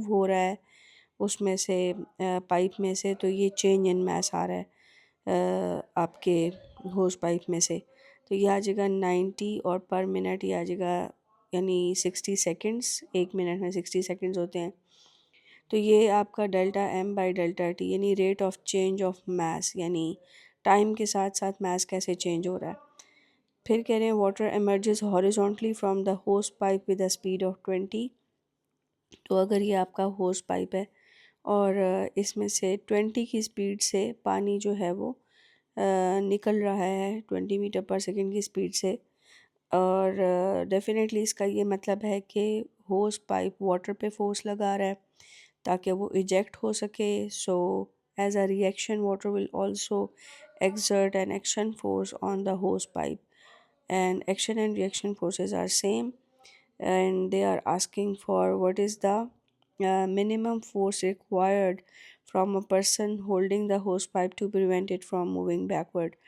हो रहा है उसमें से पाइप में से, तो ये चेंज इन मास आ रहा है आपके होस पाइप में से। तो ये आ जाएगा 90 और पर मिनट ये आ जाएगा यानी 60 सेकेंड्स, 1 मिनट में 60 सेकेंड्स होते हैं। तो ये आपका delta M by delta T यानी rate of change of mass, यानी टाइम के साथ साथ मास कैसे चेंज हो रहा है। फिर कह रहे हैं water emerges horizontally from the होस pipe with the speed of 20। तो अगर ये आपका होस पाइप है और इसमें से 20 की स्पीड से पानी जो है वो निकल रहा है 20 मीटर पर सेकेंड की स्पीड से, और डेफिनेटली इसका ये मतलब है कि होस पाइप वाटर पे फोर्स लगा रहा है ताकि वो इजेक्ट हो सके। So as a reaction water will also exert an action force on the hose pipe, and action and reaction forces are same, and they are asking for what is the minimum force required from a person holding the hose pipe to prevent it from moving backward।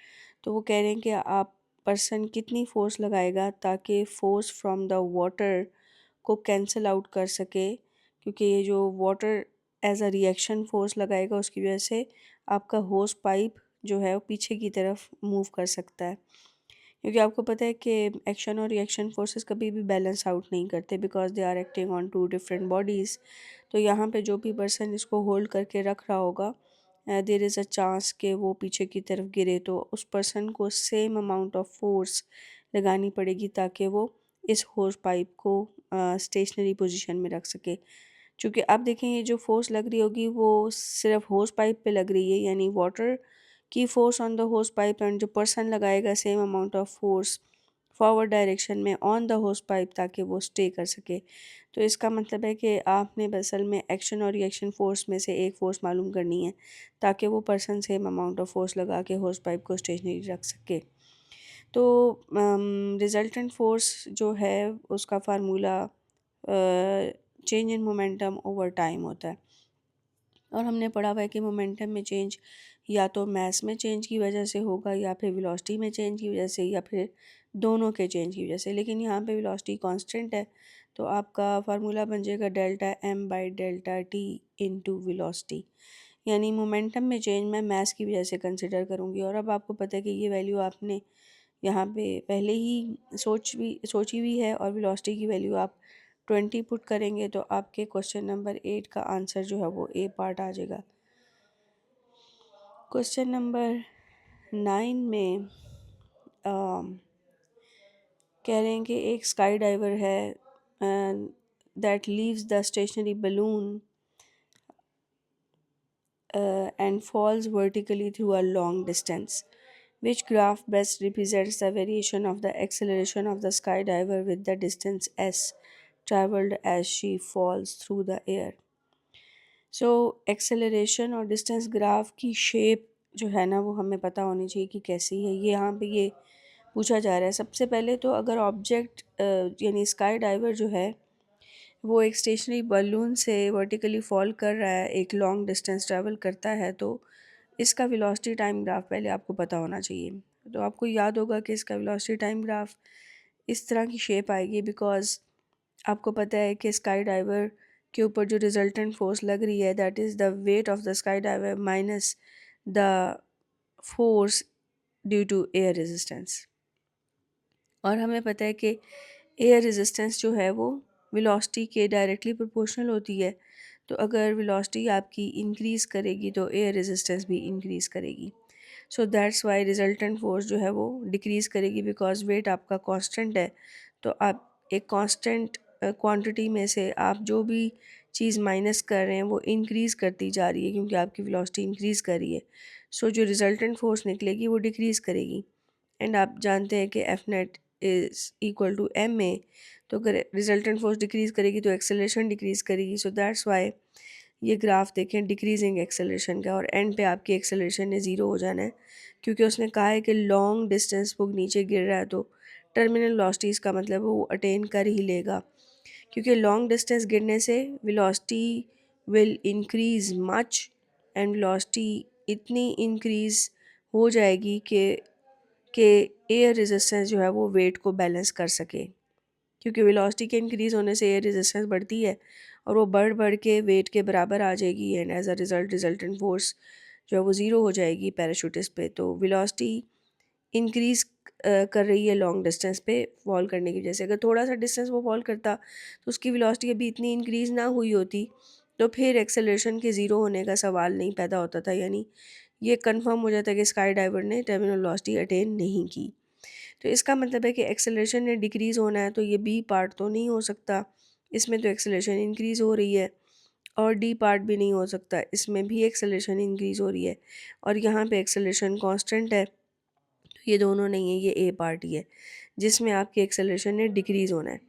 तो वो कह रहे हैं कि आप person कितनी force लगाएगा ताकि फोर्स फ्रॉम द वाटर को कैंसिल आउट कर सके, क्योंकि ये जो water as a reaction force लगाएगा उसकी वजह से आपका होस पाइप जो है वो पीछे की तरफ मूव कर सकता है। क्योंकि आपको पता है कि एक्शन और रिएक्शन फोर्सेस कभी भी बैलेंस आउट नहीं करते because they are acting on two different bodies. तो यहाँ पे जो भी पर्सन इसको होल्ड करके रख रहा होगा देयर इज़ अ चांस कि वो पीछे की तरफ गिरे, तो उस पर्सन को सेम अमाउंट ऑफ फोर्स लगानी पड़ेगी ताकि वो इस होस पाइप को स्टेशनरी पोजीशन में रख सके। क्योंकि आप देखें ये जो फोर्स लग रही होगी वो सिर्फ होस पाइप पे लग रही है, यानी वाटर की फोर्स ऑन द होस पाइप, एंड जो पर्सन लगाएगा same amount of force forward direction में ऑन द होस पाइप ताकि वो स्टे कर सके। तो इसका मतलब है कि आपने असल में एक्शन और रिएक्शन फोर्स में से एक फ़ोर्स मालूम करनी है ताकि वो person same amount of force लगा के होस पाइप को स्टेशनरी रख सके। तो रिजल्टेंट फोर्स जो है उसका formula change in momentum over time होता है, और हमने पढ़ा हुआ है कि मोमेंटम में चेंज या तो मास में चेंज की वजह से होगा या फिर वेलोसिटी में चेंज की वजह से या फिर दोनों के चेंज की वजह से, लेकिन यहाँ पे वेलोसिटी कांस्टेंट है। तो आपका फार्मूला बन जाएगा delta M by delta T into velocity, यानी मोमेंटम में चेंज मैं मास की वजह से कंसिडर करूँगी। और अब आपको पता है कि ये वैल्यू आपने यहाँ पे पहले ही सोची हुई है, और वेलोसिटी की वैल्यू आप 20 पुट करेंगे तो आपके क्वेश्चन नंबर 8 का आंसर जो है वो ए पार्ट आ जाएगा। क्वेश्चन नंबर 9 में कह रहे हैं कि एक स्काई डाइवर है that leaves the stationary balloon and falls vertically through a long distance. Which graph best represents the variation of the acceleration of the skydiver with the distance s traveled as she falls through the air? So acceleration और distance graph की shape जो है ना वो हमें पता होनी चाहिए कि कैसी है। ये यहाँ पे ये पूछा जा रहा है। सबसे पहले तो अगर ऑब्जेक्ट यानी स्काई डाइवर जो है वो एक स्टेशनरी बलून से वर्टिकली फॉल कर रहा है, एक लॉन्ग डिस्टेंस ट्रैवल करता है, तो इसका वेलोसिटी टाइम ग्राफ पहले आपको पता होना चाहिए। तो आपको याद होगा कि इसका वेलोसिटी टाइम ग्राफ इस तरह की शेप आएगी बिकॉज आपको पता है कि स्काई डाइवर के ऊपर जो रिजल्टेंट फोर्स लग रही है that is the weight of the sky diver minus the force due to air resistance. और हमें पता है कि एयर रेजिस्टेंस जो है वो वेलोसिटी के डायरेक्टली प्रोपोर्शनल होती है। तो अगर वेलोसिटी आपकी इंक्रीज़ करेगी तो एयर रेजिस्टेंस भी इंक्रीज़ करेगी। So that's why resultant force जो है वो डिक्रीज़ करेगी बिकॉज वेट आपका कांस्टेंट है। तो आप एक कांस्टेंट क्वांटिटी में से आप जो भी चीज़ माइनस कर रहे हैं वो इंक्रीज़ करती जा रही है क्योंकि आपकी वेलोसिटी इंक्रीज़ कर रही है। सो जो रिजल्टेंट फोर्स निकलेगी वो डिक्रीज़ करेगी। एंड आप जानते हैं कि F net is equal to M A. तो अगर रिजल्टेंट फोर्स डिक्रीज़ करेगी तो एक्सेलरेशन डिक्रीज़ करेगी। सो दैट्स वाई ये ग्राफ देखें डिक्रीजिंग एक्सेलरेशन का, और एंड पे आपकी एक्सेलरेशन ने ज़ीरो हो जाना है क्योंकि उसने कहा है कि लॉन्ग डिस्टेंस वो नीचे गिर रहा है तो टर्मिनल वेलोसिटीज़ का मतलब वो अटेन कर ही लेगा। क्योंकि लॉन्ग डिस्टेंस गिरने से velocity will increase much, and velocity इतनी इंक्रीज़ हो जाएगी कि एयर रेजिस्टेंस जो है वो वेट को बैलेंस कर सके। क्योंकि वेलोसिटी के इंक्रीज़ होने से एयर रेजिस्टेंस बढ़ती है और वो बढ़ बढ़ के वेट के बराबर आ जाएगी and as a result resultant force जो है वो ज़ीरो हो जाएगी पैराशूटिस्ट पे। तो वेलोसिटी इंक्रीज़ कर रही है लॉन्ग डिस्टेंस पे फॉल करने की वजह से। अगर थोड़ा सा डिस्टेंस वो फॉल करता तो उसकी वेलोसिटी अभी इतनी इंक्रीज़ ना हुई होती, तो फिर एक्सेलरेशन के ज़ीरो होने का सवाल नहीं पैदा होता था, यानी ये कंफर्म हो जाता है कि स्काई डाइवर ने टर्मिनल वेलोसिटी अटेन नहीं की। तो इसका मतलब है कि एक्सेलरेशन ने डिक्रीज़ होना है, तो ये बी पार्ट तो नहीं हो सकता, इसमें तो एक्सेलरेशन इंक्रीज़ हो रही है। और डी पार्ट भी नहीं हो सकता, इसमें भी एक्सेलरेशन इंक्रीज़ हो रही है और यहाँ पे एक्सेलरेशन कांस्टेंट है। तो ये दोनों नहीं है, ये ए पार्ट ही है जिसमें आपकी एक्सेलरेशन ने डिक्रीज़ होना है।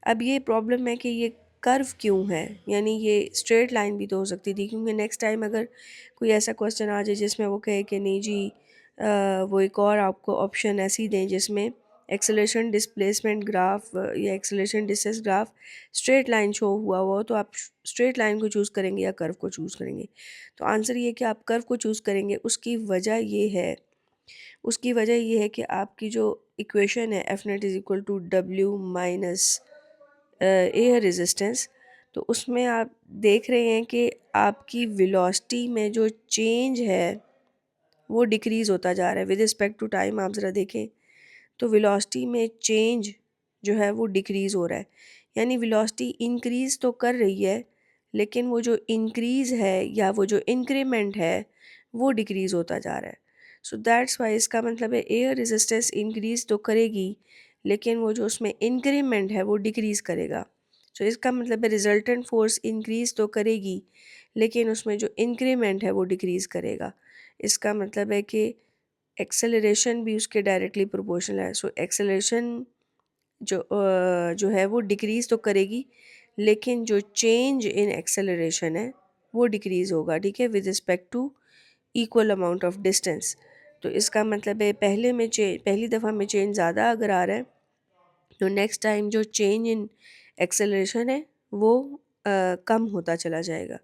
अब ये प्रॉब्लम है कि ये कर्व क्यों है, यानी ये स्ट्रेट लाइन भी तो हो सकती थी, क्योंकि नेक्स्ट टाइम अगर कोई ऐसा क्वेश्चन आ जाए जिसमें वो कहे कि नहीं जी वो एक और आपको ऑप्शन ऐसी दें जिसमें एक्सेलरेशन डिस्प्लेसमेंट ग्राफ या acceleration distance graph straight line show हुआ हो, तो आप स्ट्रेट लाइन को चूज़ करेंगे या कर्व को चूज़ करेंगे। तो आंसर ये कि आप कर्व को चूज़ करेंगे। उसकी वजह ये है कि आपकी जो इक्वेशन है F net is equal to W minus air resistance, तो उसमें आप देख रहे हैं कि आपकी वेलोसिटी में जो चेंज है वो डिक्रीज़ होता जा रहा है विद रिस्पेक्ट टू टाइम। आप ज़रा देखें तो वेलोसिटी में चेंज जो है वो डिक्रीज़ हो रहा है, यानी वेलोसिटी इंक्रीज़ तो कर रही है लेकिन वो जो इंक्रीज़ है या वो जो इंक्रीमेंट है वो डिक्रीज़ होता जा रहा है। सो दैट्स वाई इसका मतलब है एयर रेजिस्टेंस इंक्रीज़ तो करेगी लेकिन वो जो उसमें इंक्रीमेंट है वो डिक्रीज़ करेगा। सो इसका मतलब है रिजल्टेंट फोर्स इंक्रीज़ तो करेगी लेकिन उसमें जो इंक्रीमेंट है वो डिक्रीज़ करेगा। इसका मतलब है कि एक्सेलरेशन भी उसके डायरेक्टली प्रोपोर्शनल है। सो एक्सेलरेशन जो है वो डिक्रीज़ तो करेगी लेकिन जो चेंज इन एक्सेलरेशन है वो डिक्रीज़ होगा, ठीक है, with respect to equal amount of distance. तो इसका मतलब है पहली दफ़ा में चेंज ज़्यादा अगर आ रहा है तो नेक्स्ट टाइम जो चेंज इन एक्सेलरेशन है वो कम होता चला जाएगा।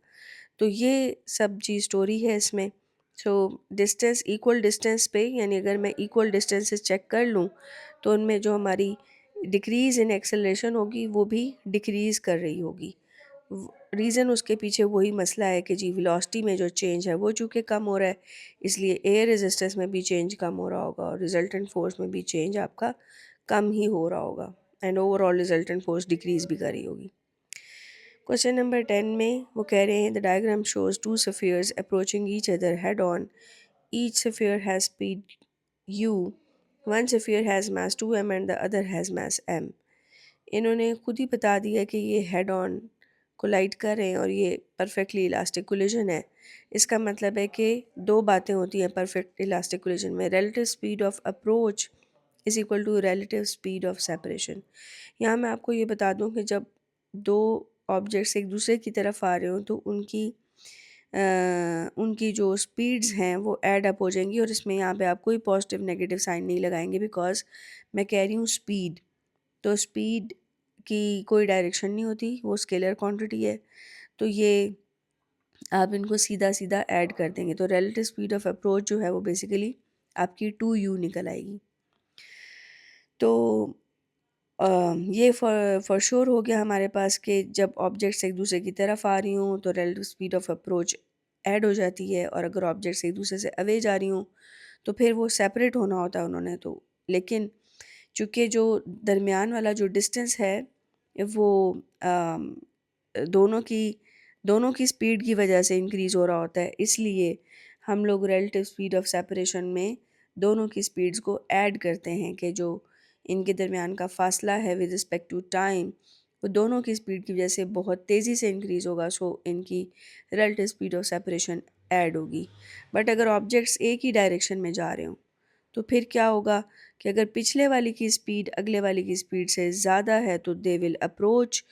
तो ये सब जी स्टोरी है इसमें। सो डिस्टेंस इक्वल डिस्टेंस पे, यानी अगर मैं इक्वल डिस्टेंसेस चेक कर लूँ तो उनमें जो हमारी डिक्रीज़ इन एक्सेलरेशन होगी वो भी डिक्रीज़ कर रही होगी। रीज़न उसके पीछे वही मसला है कि जी वेलोसिटी में जो चेंज है वो चूँकि कम हो रहा है, इसलिए एयर रेजिस्टेंस में भी चेंज कम हो रहा होगा और रिजल्टेंट फोर्स में भी चेंज आपका कम ही हो रहा होगा and overall resultant force decrease भी कर रही होगी। क्वेश्चन नंबर 10 में वो कह रहे हैं the diagram shows two spheres approaching each other head on, each sphere has speed u, one sphere has mass 2m and the other has mass m। इन्होंने खुद ही बता दिया कि ये हेड ऑन कोलाइड कर रहे हैं और ये परफेक्टली इलास्टिक कोलिजन है। इसका मतलब है कि दो बातें होती हैं परफेक्ट इलास्टिक कोलिजन में, relative speed of approach is equal to relative speed of separation. यहाँ मैं आपको ये बता दूँ कि जब दो ऑब्जेक्ट्स एक दूसरे की तरफ आ रहे हो तो उनकी जो स्पीड्स हैं वो ऐड अप हो जाएंगी और इसमें यहाँ पे आप कोई पॉजिटिव नेगेटिव साइन नहीं लगाएंगे बिकॉज मैं कह रही हूँ स्पीड। तो स्पीड की कोई डायरेक्शन नहीं होती, वो स्केलर क्वांटिटी है, तो ये आप इनको सीधा सीधा ऐड कर देंगे तो रिलेटिव स्पीड ऑफ अप्रोच जो है वो बेसिकली आपकी 2u निकल आएगी। तो ये फॉर श्योर हो गया हमारे पास कि जब ऑब्जेक्ट्स एक दूसरे की तरफ आ रही हूँ तो relative speed of approach add हो जाती है और अगर ऑब्जेक्ट्स एक दूसरे से अवे जा रही हूँ तो फिर वो सेपरेट होना होता है उन्होंने। तो लेकिन चूँकि जो दरमियान वाला जो डिस्टेंस है वो अम, दोनों की दोनों की स्पीड की वजह से इंक्रीज़ हो रहा होता है, इसलिए हम लोग रिलेटिव स्पीड ऑफ सेपरेशन में दोनों की स्पीड्स को ऐड करते हैं कि जो इनके दरमियान का फ़ासला है विद रिस्पेक्ट टू टाइम वो दोनों की स्पीड की वजह से बहुत तेज़ी से इंक्रीज़ होगा, सो इनकी relative speed of separation add होगी। बट अगर ऑब्जेक्ट्स एक ही डायरेक्शन में जा रहे हों तो फिर क्या होगा कि अगर पिछले वाली की स्पीड अगले वाली की स्पीड से ज़्यादा है तो दे विल अप्रोच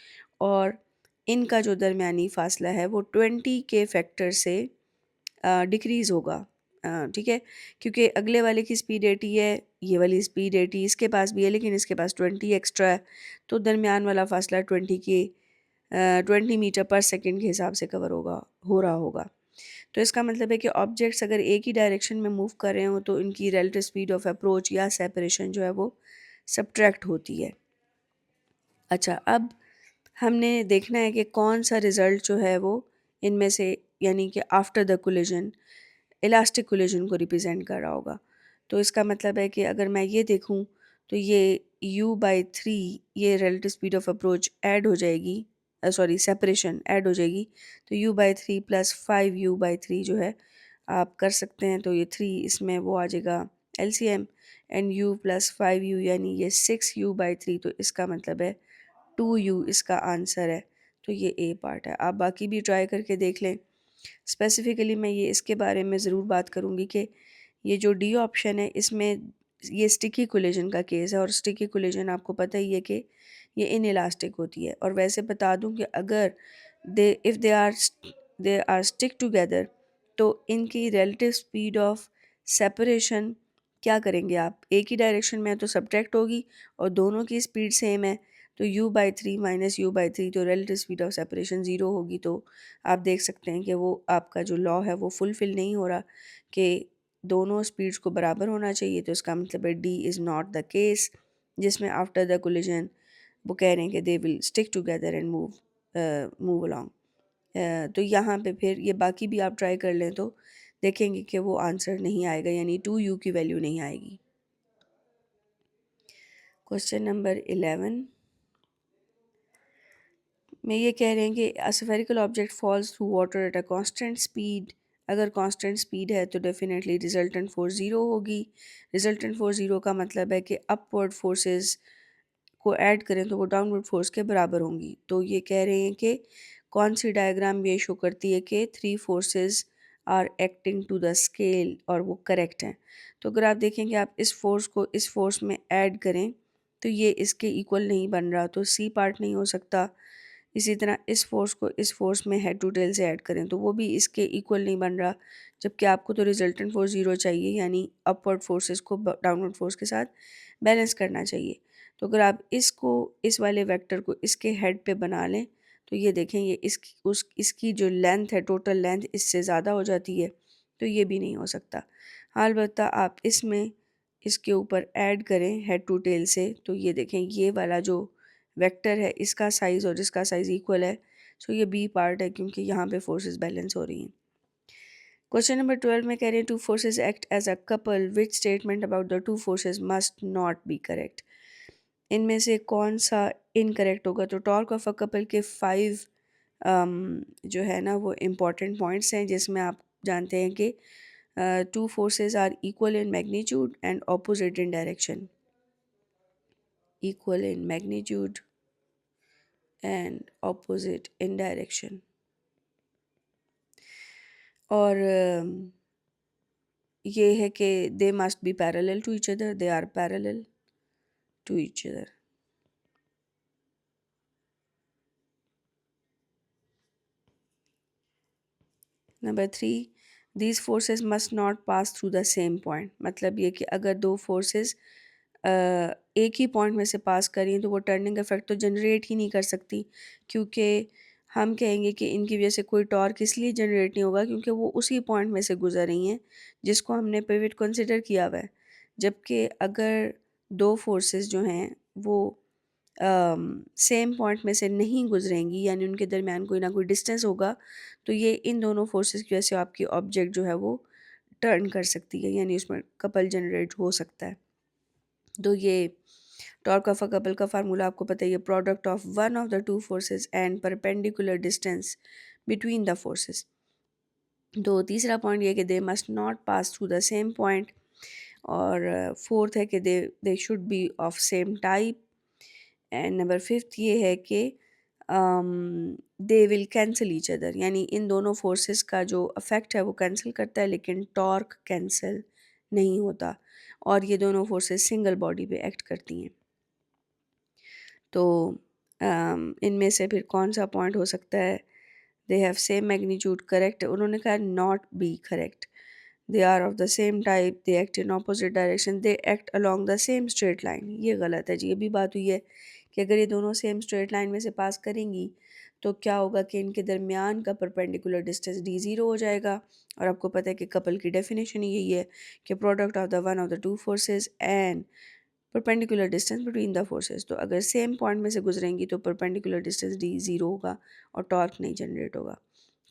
और इनका जो दरमियानी फ़ासला है वो 20 के फैक्टर से डिक्रीज़ होगा। ठीक है, क्योंकि अगले वाले की स्पीड 80 है, ये वाली स्पीड 80 इसके पास भी है लेकिन इसके पास 20 एक्स्ट्रा है, तो दरमियान वाला फ़ासला 20 मीटर पर सेकंड के हिसाब से कवर हो रहा होगा। तो इसका मतलब है कि ऑब्जेक्ट्स अगर एक ही डायरेक्शन में मूव कर रहे हो तो इनकी रिलेटिव स्पीड ऑफ अप्रोच या सेपरेशन जो है वो सब्ट्रैक्ट होती है। अच्छा, अब हमने देखना है कि कौन सा रिज़ल्ट जो है वो इनमें से, यानी कि after the collision, elastic collision को रिप्रेजेंट कर रहा होगा। तो इसका मतलब है कि अगर मैं ये देखूं तो ये u/3, ये relative speed of approach add हो जाएगी, सॉरी सेपरेशन ऐड हो जाएगी। तो u/3 प्लस 5u/3 जो है आप कर सकते हैं। तो ये 3 इसमें वो आ जाएगा LCM, and u plus 5u यानी ये 6u/3। तो इसका मतलब है 2u इसका आंसर है। तो ये ए पार्ट है। आप बाकी भी ट्राई करके देख लें। स्पेसिफ़िकली मैं ये इसके बारे में ज़रूर बात करूँगी कि ये जो डी ऑप्शन है इसमें ये स्टिकी कोलिजन का केस है, और स्टिकी कोलिजन आपको पता ही है कि ये इनइलास्टिक होती है। और वैसे बता दूं कि अगर दे आर स्टिक टुगेदर, तो इनकी रिलेटिव स्पीड ऑफ सेपरेशन क्या करेंगे आप, एक ही डायरेक्शन में है तो सब्ट्रैक्ट होगी, और दोनों की स्पीड सेम है तो u/3 माइनस u/3, तो relative speed of separation zero होगी। तो आप देख सकते हैं कि वो आपका जो लॉ है वो फुलफ़िल नहीं हो रहा कि दोनों स्पीड्स को बराबर होना चाहिए। तो इसका मतलब है D is not the case, जिसमें आफ्टर द कोलिजन वो कह रहे हैं कि they will stick together and move along. तो यहाँ पे फिर ये बाकी भी आप ट्राई कर लें तो देखेंगे कि वो आंसर नहीं आएगा, यानी 2u की वैल्यू नहीं आएगी। क्वेश्चन नंबर 11 में ये कह रहे हैं कि a spherical object falls through water at a constant speed. अगर कांस्टेंट स्पीड है तो डेफिनेटली रिजल्टेंट फोर्स ज़ीरो होगी। रिजल्टेंट फोर्स ज़ीरो का मतलब है कि अपवर्ड फोर्सेस को ऐड करें तो वो डाउनवर्ड फोर्स के बराबर होंगी। तो ये कह रहे हैं कि कौन सी डायग्राम ये शो करती है कि 3 forces are acting to the scale, और वो करेक्ट हैं। तो अगर आप देखेंगे आप इस फोर्स को इस फोर्स में ऐड करें तो ये इसके इक्वल नहीं बन रहा, तो सी पार्ट नहीं हो सकता। इसी तरह इस फोर्स को इस फोर्स में हेड टू टेल से ऐड करें तो वो भी इसके इक्वल नहीं बन रहा, जबकि आपको तो रिजल्टेंट फोर्स ज़ीरो चाहिए, यानी अपवर्ड फोर्सेस को डाउनवर्ड फोर्स के साथ बैलेंस करना चाहिए। तो अगर आप इसको, इस वाले वेक्टर को इसके हेड पे बना लें तो ये देखें ये इसकी जो लेंथ है, टोटल लेंथ इससे ज़्यादा हो जाती है, तो ये भी नहीं हो सकता। हाँ, अलबत्ता आप इसमें इसके ऊपर ऐड करें हेड टू टेल से तो ये देखें ये वाला जो वेक्टर है इसका साइज़ और इसका साइज़ इक्वल है। सो ये बी पार्ट है, क्योंकि यहाँ पे फोर्सेस बैलेंस हो रही हैं। क्वेश्चन नंबर 12 में कह रहे हैं two forces act as a couple, which statement about the two forces must not be correct. इनमें से कौन सा इनकरेक्ट होगा। तो टॉर्क ऑफ अ कपल के 5 जो है ना वो इम्पॉर्टेंट पॉइंट्स हैं, जिसमें आप जानते हैं कि two forces are equal in magnitude and opposite in direction. Equal in magnitude and opposite in direction. और ये है कि they must be parallel to each other, they are parallel to each other. Number 3, these forces must not pass through the same point. मतलब ये कि अगर दो forces एक ही पॉइंट में से पास करें तो वो टर्निंग इफेक्ट तो जनरेट ही नहीं कर सकती, क्योंकि हम कहेंगे कि इनकी वजह से कोई टॉर्क इसलिए जनरेट नहीं होगा क्योंकि वो उसी पॉइंट में से गुजर रही हैं जिसको हमने पिवट कंसिडर किया हुआ है। जबकि अगर दो फोर्सेस जो हैं वो सेम पॉइंट में से नहीं गुजरेंगी, यानी उनके दरमियान कोई ना कोई डिस्टेंस होगा, तो ये इन दोनों फोर्सेस की वजह से आपकी ऑब्जेक्ट जो है वो टर्न कर सकती है, यानी उसमें कपल जनरेट हो सकता है। तो ये टॉर्क ऑफ अ कपल का फार्मूला आपको पता ही है, product of one of the two forces and perpendicular distance between the forces. तो तीसरा पॉइंट ये कि they must not pass through the same point, और फोर्थ है कि they should be of same type, and number fifth ये है कि they will cancel each other, यानी इन दोनों फोर्सेस का जो अफेक्ट है वो कैंसिल करता है लेकिन टॉर्क कैंसिल नहीं होता, और ये दोनों फोर्सेस सिंगल बॉडी पे एक्ट करती हैं। तो इनमें से फिर कौन सा पॉइंट हो सकता है। They have same magnitude, correct. उन्होंने कहा not be correct. They are of the same type, they act in opposite direction, they act along the same straight line. ये गलत है जी। ये भी बात हुई है कि अगर ये दोनों सेम स्ट्रेट लाइन में से पास करेंगी तो क्या होगा कि इनके दरमियान का परपेंडिकुलर डिस्टेंस डी ज़ीरो हो जाएगा। और आपको पता है कि कपल की डेफिनेशन ही यही है कि product of the one of the two forces and perpendicular distance between the forces. तो अगर सेम पॉइंट में से गुजरेंगी तो परपेंडिकुलर डिस्टेंस डी ज़ीरो होगा और टॉर्क नहीं जनरेट होगा।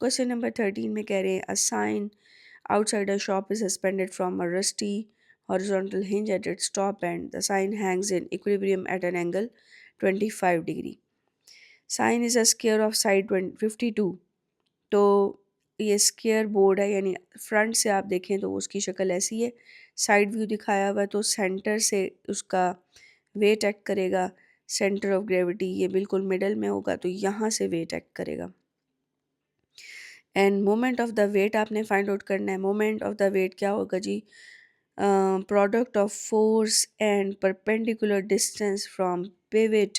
क्वेश्चन नंबर 13 में कह रहे हैं, a sign outside a shop is suspended from a rusty horizontal hinge at its top end. The sign hangs in equilibrium at an angle 25 degree. Sign is a square of side 52. तो ये square board है, यानी front से आप देखें तो उसकी शक्ल ऐसी है, साइड व्यू दिखाया हुआ है, तो सेंटर से उसका वेट एक्ट करेगा, सेंटर ऑफ ग्रेविटी ये बिल्कुल मिडल में होगा, तो यहाँ से वेट एक्ट करेगा। And moment of the weight आपने फाइंड आउट करना है। मोमेंट ऑफ द वेट क्या होगा जी? Product of force and perpendicular distance from pivot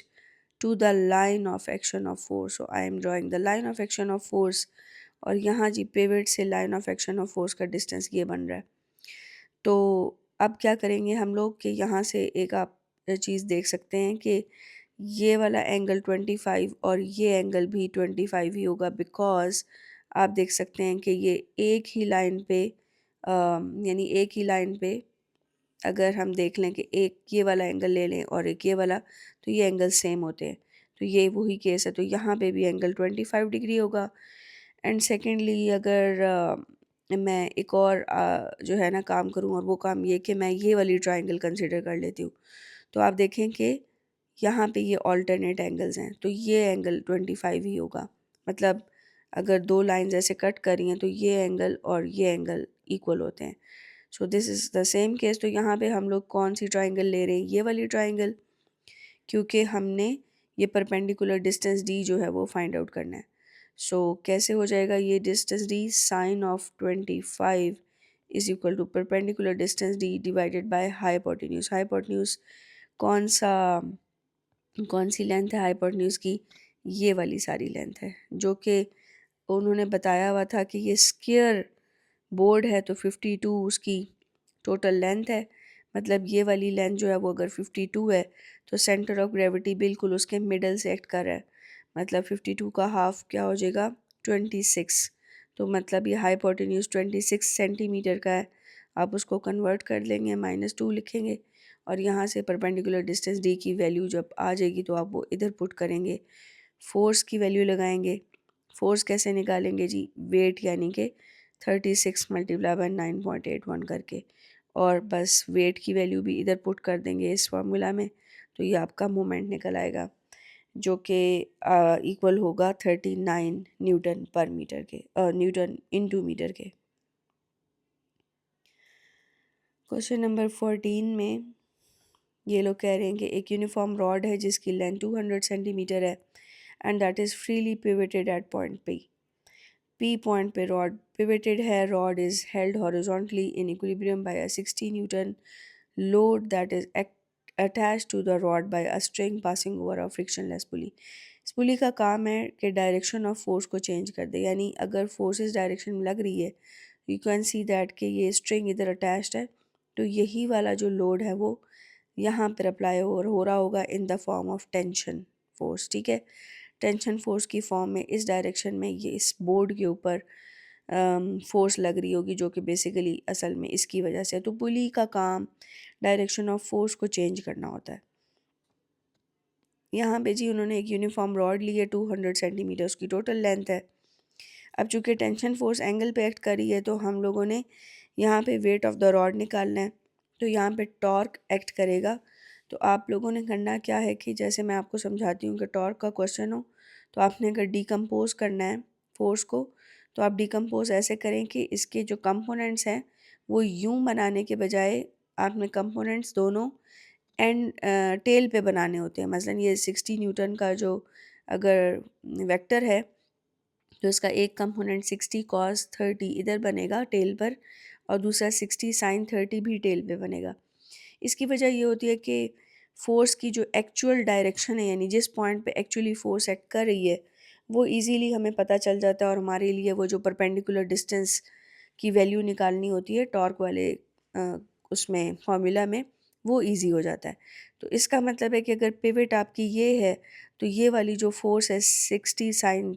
to the line of action of force. So I am drawing the line of action of force, और यहाँ जी pivot से line of action of force का distance ये बन रहा है। तो अब क्या करेंगे हम लोग कि यहाँ से एक आप चीज़ देख सकते हैं कि ये वाला एंगल 25 और ये एंगल भी 25 ही होगा, बिकॉज़ आप देख सकते हैं कि ये एक ही लाइन पे यानी एक ही लाइन पे अगर हम देख लें कि एक ये वाला एंगल ले लें और एक ये वाला, तो ये एंगल सेम होते हैं। तो ये वही केस है, तो यहाँ पे भी एंगल 25 डिग्री होगा। एंड सेकेंडली अगर मैं एक और जो है ना काम करूँ, और वो काम ये कि मैं ये वाली ट्राइंगल कंसिडर कर लेती हूँ, तो आप देखें कि यहाँ पे ये ऑल्टरनेट एंगल्स हैं, तो ये एंगल 25 ही होगा। मतलब अगर दो लाइंस ऐसे कट कर रही हैं तो ये एंगल और ये एंगल इक्वल होते हैं। So this is the same case. तो यहाँ पे हम लोग कौन सी ट्राइंगल ले रहे हैं? ये वाली ट्राइंगल, क्योंकि हमने ये परपेंडिकुलर डिस्टेंस डी जो है वो फाइंड आउट करना है। सो कैसे हो जाएगा ये distance D? Sine of 25 is equal to perpendicular distance D divided by hypotenuse. Hypotenuse कौन सा, कौन सी लेंथ है हाइपोटेन्यूज की? ये वाली सारी लेंथ है, जो कि उन्होंने बताया हुआ था कि ये स्क्वायर बोर्ड है, तो 52 उसकी टोटल लेंथ है। मतलब ये वाली लेंथ जो है वो अगर 52 है तो सेंटर ऑफ ग्रेविटी बिल्कुल उसके मिडल से एक्ट कर रहा है। मतलब 52 का हाफ क्या हो जाएगा? 26। तो मतलब ये हाइपोटेन्यूज 26 सेंटीमीटर का है। आप उसको कन्वर्ट कर लेंगे, -2 लिखेंगे, और यहाँ से परपेंडिकुलर डिस्टेंस डी की वैल्यू जब आ जाएगी तो आप वो इधर पुट करेंगे, फोर्स की वैल्यू लगाएंगे। फोर्स कैसे निकालेंगे जी? वेट यानी कि 36 मल्टीप्लाई बाय 9.81 करके, और बस वेट की वैल्यू भी इधर पुट कर देंगे इस फार्मूला में, तो ये आपका मोमेंट निकल आएगा, जो कि इक्वल होगा 39 न्यूटन पर मीटर के, न्यूटन इनटू मीटर के। क्वेश्चन नंबर 14 में ये लोग कह रहे हैं कि एक यूनिफॉर्म रॉड है जिसकी लेंथ 200 सेंटीमीटर है and that is freely pivoted at point P point पे रॉड पिवेटेड है। Rod is held horizontally in equilibrium by a 60 newton load that is attach to the rod by a string passing over a frictionless pulley. इस pulley का काम है कि direction of force को change कर दे, यानी अगर फोर्स इस डायरेक्शन में लग रही है, यू कैन सी दैट कि ये स्ट्रिंग इधर अटैच्ड है, तो यही वाला जो लोड है वो यहाँ पर अप्लाई हो रहा होगा in the form of tension force. ठीक है, टेंशन फोर्स की फॉर्म में इस डायरेक्शन में ये इस बोर्ड के ऊपर फोर्स लग रही होगी, जो कि बेसिकली असल में इसकी वजह से। तो पुली का काम डायरेक्शन ऑफ फोर्स को चेंज करना होता है। यहाँ पे जी उन्होंने एक यूनिफॉर्म रॉड ली है, 200 सेंटीमीटर उसकी टोटल लेंथ है। अब चूँकि टेंशन फोर्स एंगल पे एक्ट कर रही है, तो हम लोगों ने यहाँ पे वेट ऑफ द रॉड निकालना है, तो यहाँ पे टॉर्क एक्ट करेगा। तो आप लोगों ने करना क्या है कि जैसे मैं आपको समझाती हूँ कि टॉर्क का क्वेश्चन हो, तो आपने अगर डिकम्पोज करना है फोर्स को, तो आप डिकम्पोज ऐसे करें कि इसके जो कंपोनेंट्स हैं वो यूं बनाने के बजाय आपने कंपोनेंट्स दोनों एंड टेल पे बनाने होते हैं। मसलन ये 60 न्यूटन का जो अगर वेक्टर है, तो इसका एक कंपोनेंट 60 कॉस 30 इधर बनेगा टेल पर, और दूसरा 60 साइन 30 भी टेल पे बनेगा। इसकी वजह ये होती है कि फोर्स की जो एक्चुअल डायरेक्शन है, यानी जिस पॉइंट पे एक्चुअली फोर्स एक्ट कर रही है, वो इजीली हमें पता चल जाता है, और हमारे लिए वो जो परपेंडिकुलर डिस्टेंस की वैल्यू निकालनी होती है टॉर्क वाले उसमें फॉर्मूला में, वो इजी हो जाता है। तो इसका मतलब है कि अगर पिवट आपकी ये है, तो ये वाली जो फोर्स है 60 साइन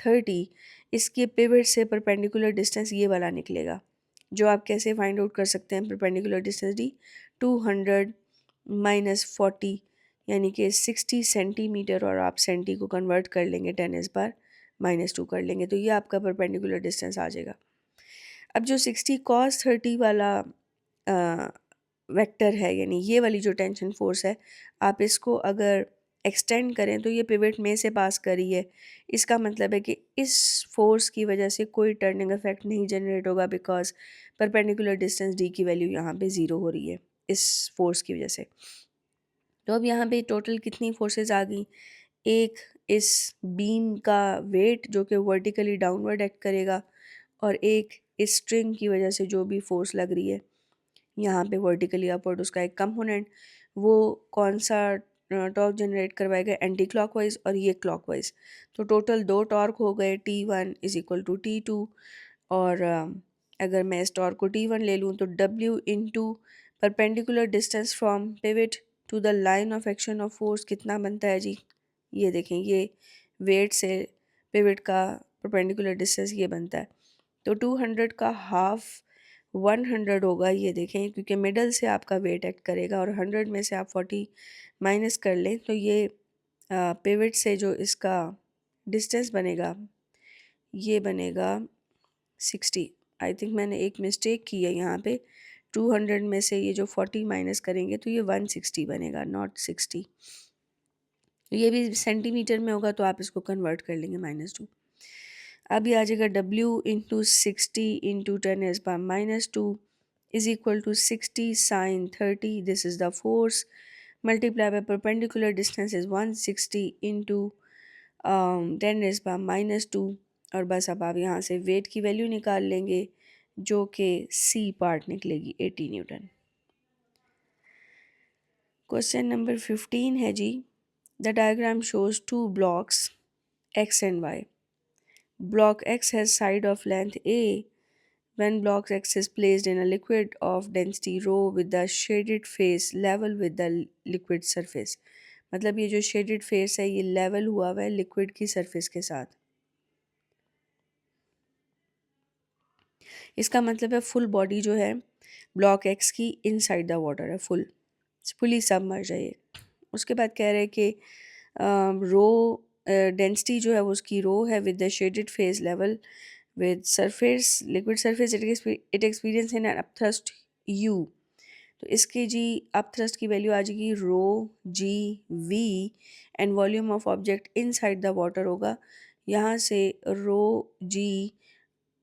30, इसके पिवट से परपेंडिकुलर डिस्टेंस ये वाला निकलेगा, जो आप कैसे फाइंड आउट कर सकते हैं? परपेंडिकुलर डिस्टेंस डी 200 -40 यानी कि 60 सेंटीमीटर, और आप सेंटी को कन्वर्ट कर लेंगे 10 -2 कर लेंगे, तो ये आपका परपेंडिकुलर डिस्टेंस आ जाएगा। अब जो 60 cos 30 वाला वेक्टर है, यानी ये वाली जो टेंशन फोर्स है, आप इसको अगर एक्सटेंड करें तो ये पिवट में से पास कर रही है। इसका मतलब है कि इस फोर्स की वजह से कोई टर्निंग इफेक्ट नहीं जनरेट होगा, बिकॉज परपेंडिकुलर डिस्टेंस डी की वैल्यू यहाँ पे ज़ीरो हो रही है इस फोर्स की वजह से। तो अब यहाँ पे टोटल कितनी फोर्सेस आ गई? एक, इस बीम का वेट जो कि वर्टिकली डाउनवर्ड एक्ट करेगा, और एक इस स्ट्रिंग की वजह से जो भी फोर्स लग रही है यहाँ पे वर्टिकली अपवर्ड, उसका एक कंपोनेंट, वो कौन सा टॉर्क जनरेट करवाएगा? एंटी क्लॉकवाइज और ये क्लॉकवाइज। तो टोटल दो टॉर्क हो गए, T1 = T2। और अगर मैं इस टॉर्क को T1 ले लूँ तो W into perpendicular distance from pivot to the line of action of force कितना बनता है जी? ये देखें, ये वेट से पिवट का परपेंडिकुलर डिस्टेंस ये बनता है। तो 200 का हाफ 100 होगा, ये देखें, क्योंकि मिडल से आपका वेट एक्ट करेगा, और 100 में से आप 40 माइनस कर लें तो ये पिवट से जो इसका डिस्टेंस बनेगा ये बनेगा 60। आई थिंक मैंने एक मिस्टेक की है यहाँ पे, 200 में से ये जो 40 माइनस करेंगे तो ये 160 बनेगा, नॉट 60। ये भी सेंटीमीटर में होगा तो आप इसको कन्वर्ट कर लेंगे -2। अब ये आ जाएगा W × 60 × 10⁻² is equal to 60 sin 30, this is the force, multiply by perpendicular distance is 160 into 10⁻²। और बस अब आप यहाँ से वेट की वैल्यू निकाल लेंगे जो कि सी पार्ट निकलेगी 80 न्यूटन। क्वेश्चन नंबर 15 है जी, the diagram shows two blocks X and Y. Block X has side of length A. When block X is placed in a liquid of density rho with the shaded face level with the liquid surface. मतलब ये जो shaded face है ये level हुआ हुआ है liquid की surface के साथ। इसका मतलब है full body जो है block X की inside the water है, fully submerged है ये। उसके बाद कह रहे हैं कि रो डेंसिटी जो है वो उसकी रो है with the shaded face level with surface liquid surface it experience in an upthrust u। तो इसके जी अपथ्रस्ट की वैल्यू आ जाएगी rho G V, and volume of object inside the water होगा, यहाँ से रो जी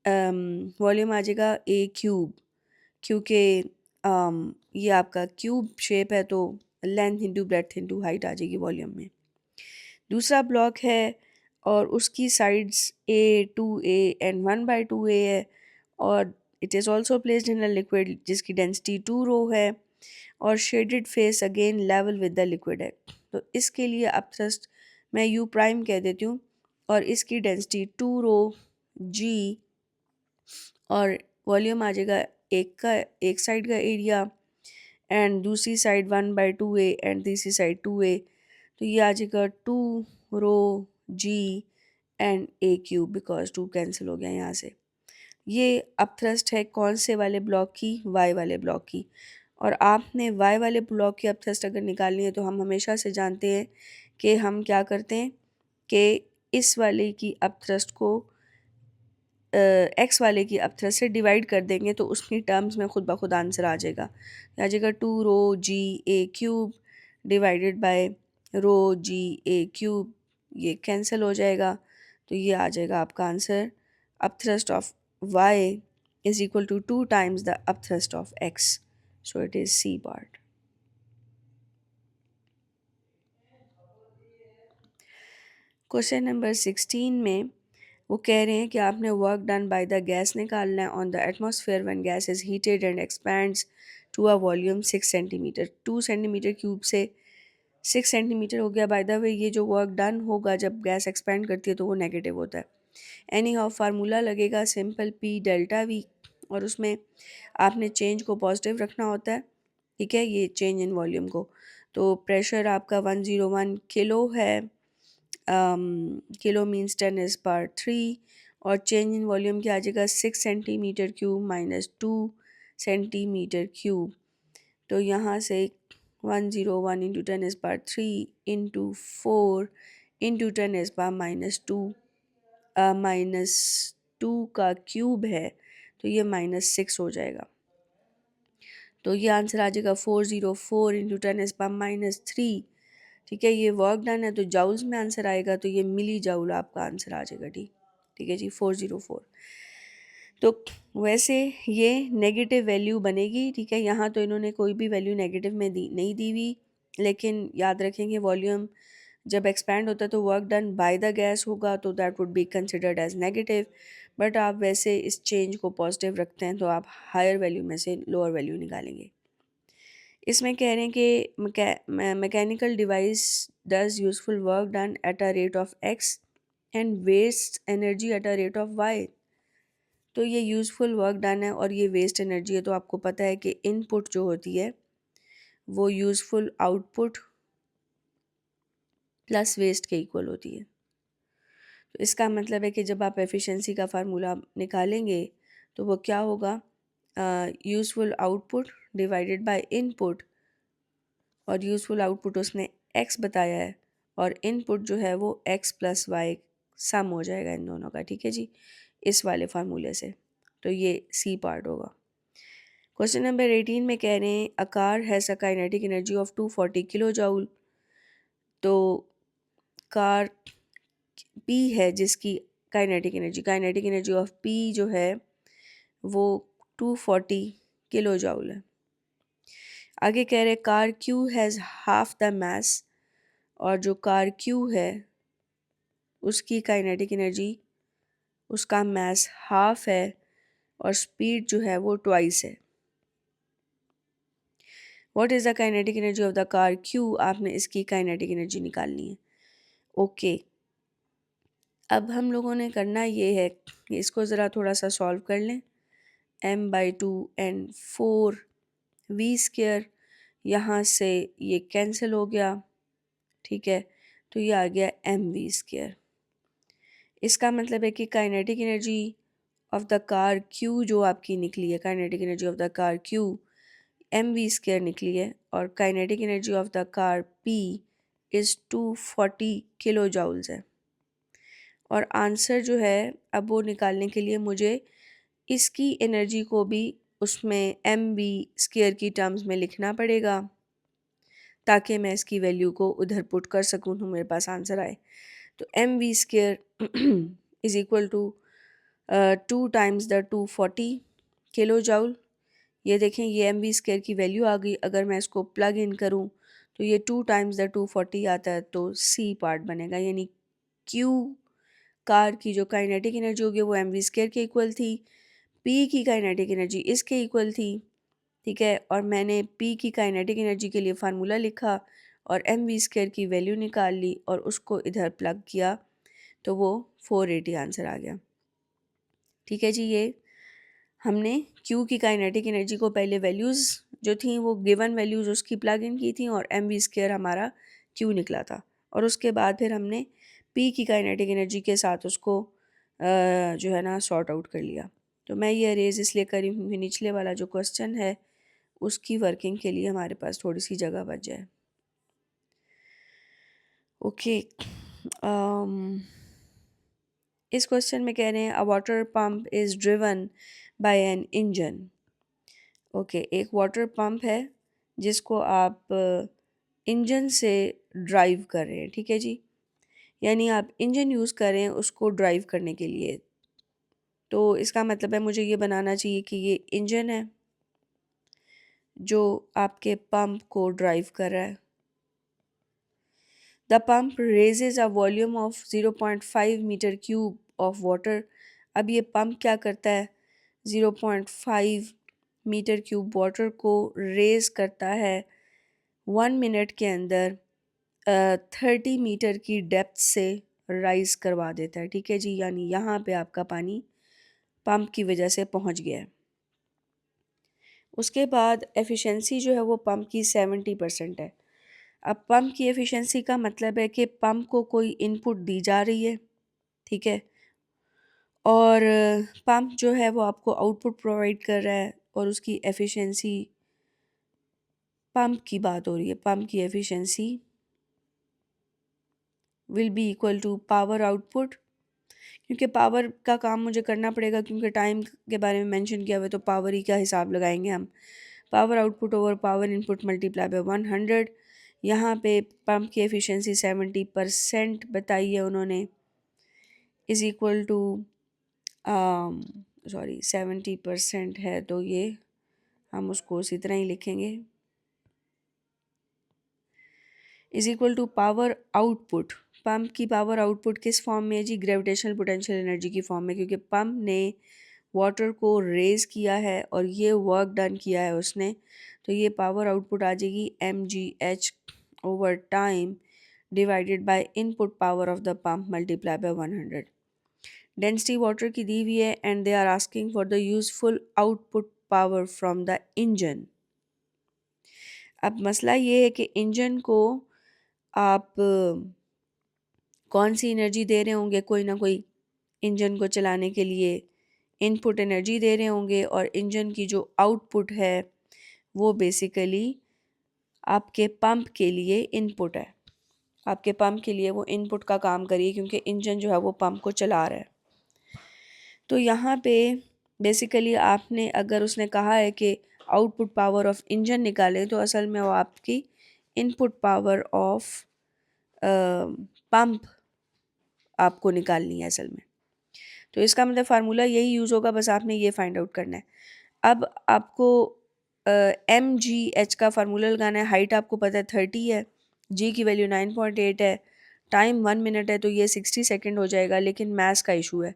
वॉल्यूम आ जाएगा ए क्यूब, क्योंकि ये आपका क्यूब शेप है तो length into breadth into height आ जाएगी वॉल्यूम में। दूसरा ब्लॉक है और उसकी sides A 2A and 1/2A है, और it is also placed in a liquid जिसकी डेंसिटी 2 रो है, और shaded face again level with the liquid है। तो इसके लिए अपथ्रस्ट मैं U प्राइम कह देती हूँ, और इसकी डेंसिटी 2 रो G, और वॉल्यूम आ जाएगा एक साइड का एरिया, एंड दूसरी साइड 1/2A एंड तीसरी साइड 2A। तो ये आ जाएगा 2 rho G and A cube, because 2 cancel हो गया यहाँ से। ये अपथ्रस्ट है कौन से वाले ब्लॉक की? वाई वाले ब्लॉक की। और आपने वाई वाले ब्लॉक की अपथ्रस्ट अगर निकालनी है तो हम हमेशा से जानते हैं कि हम क्या करते हैं कि इस वाले की अपथ्रस्ट को एक्स वाले की अपथ्रस्ट से डिवाइड कर देंगे तो उसकी टर्म्स में खुद ब खुद आंसर आ जाएगा। आ जाएगा 2 rho G A cube divided by rho G A cube, ये कैंसिल हो जाएगा, तो ये आ जाएगा आपका answer. Upthrust of Y is equal to 2 times the upthrust of X, so it is C part. Question number 16 में वो कह रहे हैं कि आपने work done by the gas निकालना है on the atmosphere when gas is heated and expands to a volume 6 centimetre. 2 centimetre cube से 6 सेंटीमीटर हो गया। बाय द वे ये जो वर्क डन होगा जब गैस एक्सपैंड करती है तो वो नेगेटिव होता है। एनी हाउ फार्मूला लगेगा सिंपल P डेल्टा V, और उसमें आपने चेंज को पॉजिटिव रखना होता है, ठीक है, ये चेंज इन वॉल्यूम को। तो प्रेशर आपका 101 किलो है, किलो मीन्स 10⁻³ और चेंज इन वॉल्यूम क्या आ जाएगा 6 सेंटीमीटर क्यूब -2 सेंटीमीटर क्यूब। तो यहाँ से 101 इंटू 10⁻³ इंटू 4 इंटू 10⁻−2 का क्यूब है, तो ये -6 हो जाएगा। तो ये आंसर आ जाएगा 404 इंटू 10⁻−3। ठीक है, ये वर्क डन है तो जाउल्स में आंसर आएगा, तो ये मिली जाउल आपका आंसर आ जाएगा। ठीक है जी, 404। तो वैसे ये नेगेटिव वैल्यू बनेगी। ठीक है, यहाँ तो इन्होंने कोई भी वैल्यू नेगेटिव में नहीं दी हुई, लेकिन याद रखेंगे वॉल्यूम जब एक्सपैंड होता है तो work done by the gas होगा, तो that would be considered as negative. But आप वैसे इस चेंज को पॉजिटिव रखते हैं तो आप हायर वैल्यू में से लोअर वैल्यू निकालेंगे। इसमें कह रहे हैं कि mechanical device does useful work done at a rate of X and waste energy at a rate of Y. तो ये यूज़फुल वर्क डन है और ये वेस्ट एनर्जी है, तो आपको पता है कि इनपुट जो होती है वो यूज़फुल आउटपुट प्लस वेस्ट के इक्वल होती है। तो इसका मतलब है कि जब आप एफिशिएंसी का फार्मूला निकालेंगे तो वो क्या होगा, useful output divided by input, और यूज़फुल आउटपुट उसने एक्स बताया है और इनपुट जो है वो एक्स प्लस वाई सम हो जाएगा इन दोनों का। ठीक है जी, इस वाले फार्मूले से। तो ये सी पार्ट होगा। क्वेश्चन नंबर 18 में कह रहे हैं a car has a kinetic energy of 240 kilo joule. तो कार पी है जिसकी काइनेटिक एनर्जी ऑफ पी जो है वो 240 किलो जाउल है। आगे कह रहे car Q has half the mass, और जो कार क्यू है उसकी काइनेटिक एनर्जी, उसका मास हाफ है और स्पीड जो है वो ट्वाइस है। What is the kinetic energy of the car Q, आपने इसकी काइनेटिक एनर्जी निकालनी है। ओके, अब हम लोगों ने करना ये है कि इसको ज़रा थोड़ा सा सॉल्व कर लें। m/2 एंड 4v², यहाँ से ये कैंसिल हो गया। ठीक है, तो ये आ गया mv²। इसका मतलब है कि kinetic energy of the car Q जो आपकी निकली है, kinetic energy of the car Q mv² निकली है, और kinetic energy of the car p is 240 kilo joules है। और आंसर जो है अब वो निकालने के लिए मुझे इसकी एनर्जी को भी उसमें mv² की टर्म्स में लिखना पड़ेगा, ताकि मैं इसकी वैल्यू को उधर पुट कर सकूँ तो मेरे पास आंसर आए। तो mv² is equal to 2 times the 240 kilo joule. ये देखें, ये mv² की वैल्यू आ गई। अगर मैं इसको प्लग इन करूँ तो ये 2 टाइम्स द 240 आता है, तो सी पार्ट बनेगा, यानी क्यू कार की जो काइनेटिक एनर्जी होगी वो mv² के इक्वल थी, पी की काइनेटिक एनर्जी इसके इक्वल थी। ठीक है, और मैंने पी की काइनेटिक एनर्जी के लिए फार्मूला लिखा और mv² की वैल्यू निकाल ली और उसको इधर प्लग किया, तो वो 480 आंसर आ गया। ठीक है जी, ये हमने Q की काइनेटिक एनर्जी को पहले वैल्यूज़ जो थी वो गिवन वैल्यूज़ उसकी प्लग इन की थी और mv² हमारा Q निकला था, और उसके बाद फिर हमने P की काइनेटिक एनर्जी के साथ उसको जो है ना सॉर्ट आउट कर लिया। तो मैं ये अरेज इसलिए करी हूँ कि निचले वाला जो क्वेश्चन है उसकी वर्किंग के लिए हमारे पास थोड़ी सी जगह बच जाए। ओके, इस क्वेश्चन में कह रहे हैं a water pump is driven by an engine. Okay, एक वाटर पंप है जिसको आप इंजन से ड्राइव कर रहे हैं। ठीक है जी, यानी आप इंजन यूज़ कर रहे हैं उसको ड्राइव करने के लिए। तो इसका मतलब है मुझे ये बनाना चाहिए कि ये इंजन है जो आपके पंप को ड्राइव कर रहा है। The pump raises a volume of 0.5 metre cube of water. अब ये पंप क्या करता है, 0.5 मीटर क्यूब वाटर को रेज करता है 1 मिनट के अंदर 30 मीटर की डेप्थ से राइज करवा देता है। ठीक है जी, यानी यहाँ पे आपका पानी पंप की वजह से पहुँच गया है। उसके बाद एफिशिएंसी जो है वो पंप की 70% है। अब पंप की एफिशिएंसी का मतलब है कि पंप को कोई इनपुट दी जा रही है, ठीक है, और पंप जो है वो आपको आउटपुट प्रोवाइड कर रहा है और उसकी एफिशिएंसी पंप की बात हो रही है, पंप की efficiency will be equal to power output, क्योंकि पावर का काम मुझे करना पड़ेगा क्योंकि टाइम के बारे में मेंशन किया हुआ है, तो पावर ही का हिसाब लगाएंगे हम। Power output over power input multiply by 100। यहाँ पे पंप की एफिशिएंसी 70% बताई है उन्होंने, इज़ इक्वल टू सॉरी 70% है तो ये हम उसको उसी तरह ही लिखेंगे, is equal to power output. Pump की पावर आउटपुट किस फॉर्म में है जी? ग्रेविटेशनल पोटेंशियल एनर्जी की फॉर्म में, क्योंकि पंप ने वाटर को रेज किया है और ये वर्क डन किया है उसने, तो ये पावर आउटपुट आ जाएगी mgh over time divided by input power of the pump multiply by 100। Density water की दी हुई है and they are asking for the useful output power from the engine. अब मसला ये है कि इंजन को आप कौन सी एनर्जी दे रहे होंगे, कोई ना कोई इंजन को चलाने के लिए इनपुट एनर्जी दे रहे होंगे, और इंजन की जो आउटपुट है वो बेसिकली आपके पंप के लिए इनपुट है, आपके पंप के लिए वो इनपुट का काम करिए क्योंकि इंजन जो है वो पंप को चला रहा है। तो यहाँ पे बेसिकली आपने, अगर उसने कहा है कि आउटपुट पावर ऑफ इंजन निकाले, तो असल में वो आपकी इनपुट पावर ऑफ पंप आपको निकालनी है असल में। तो इसका मतलब फार्मूला यही यूज़ होगा, बस आपने ये फाइंड आउट करना है। अब आपको mgh का फार्मूला लगाना है। हाइट आपको पता है 30 है, g की वैल्यू 9.8 है, टाइम 1 मिनट है, तो ये 60 सेकेंड हो जाएगा, लेकिन मैस का इशू है।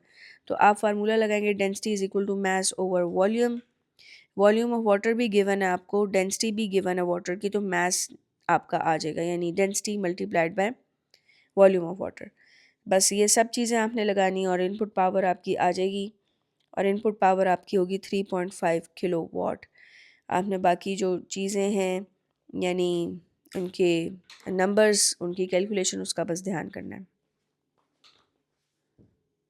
तो आप फार्मूला लगाएंगे density is equal to mass over volume. Volume of water भी गिवन है आपको, डेंसिटी भी गिवन है वाटर की, तो मैस आपका आ जाएगा, यानी density multiplied by volume of water. बस ये सब चीज़ें आपने लगानी और इनपुट पावर आपकी आ जाएगी, और इनपुट पावर आपकी होगी 3.5 किलो वाट। आपने बाकी जो चीज़ें हैं यानी उनके नंबर्स, उनकी कैलकुलेशन, उसका बस ध्यान करना है।